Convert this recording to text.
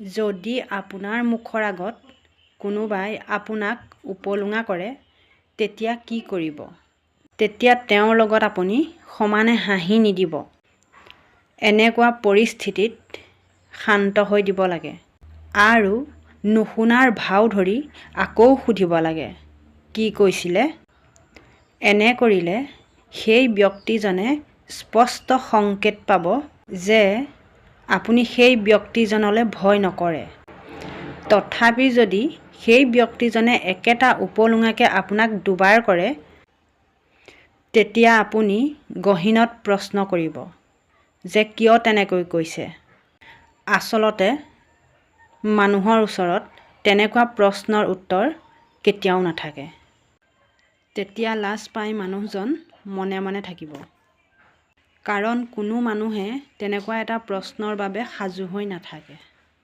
যদি আপোনাৰ মুখৰ আগত কোনোবাই আপোনাক উপলুঙা কৰে তেতিয়া কি কৰিব? তেতিয়া তেওঁৰ লগত আপুনি সমানে হাঁহি নিদিব। এনেকুৱা পৰিস্থিতিত শান্ত হৈ দিব লাগে আৰু নুশুনাৰ ভাও ধৰি আকৌ সুধিব লাগে, কি কৈছিলে? এনে কৰিলে সেই ব্যক্তিজনে স্পষ্ট সংকেত পাব যে আপুনি সেই ব্যক্তিজনলৈ ভয় নকৰে। তথাপি যদি সেই ব্যক্তিজনে একেটা উপলুঙাকে আপোনাক দুবাৰ কৰে, তেতিয়া আপুনি গহীনত প্ৰশ্ন কৰিব যে কিয় তেনেকৈ কৈছে। আচলতে মানুহৰ ওচৰত তেনেকুৱা প্ৰশ্নৰ উত্তৰ কেতিয়াও নাথাকে। তেতিয়া লাজ পাই মানুহজন মনে মনে থাকিব। কাৰণ কোনো মানুহে তেনেকুৱা এটা প্ৰশ্নৰ বাবে সাজু হৈ নাথাকে।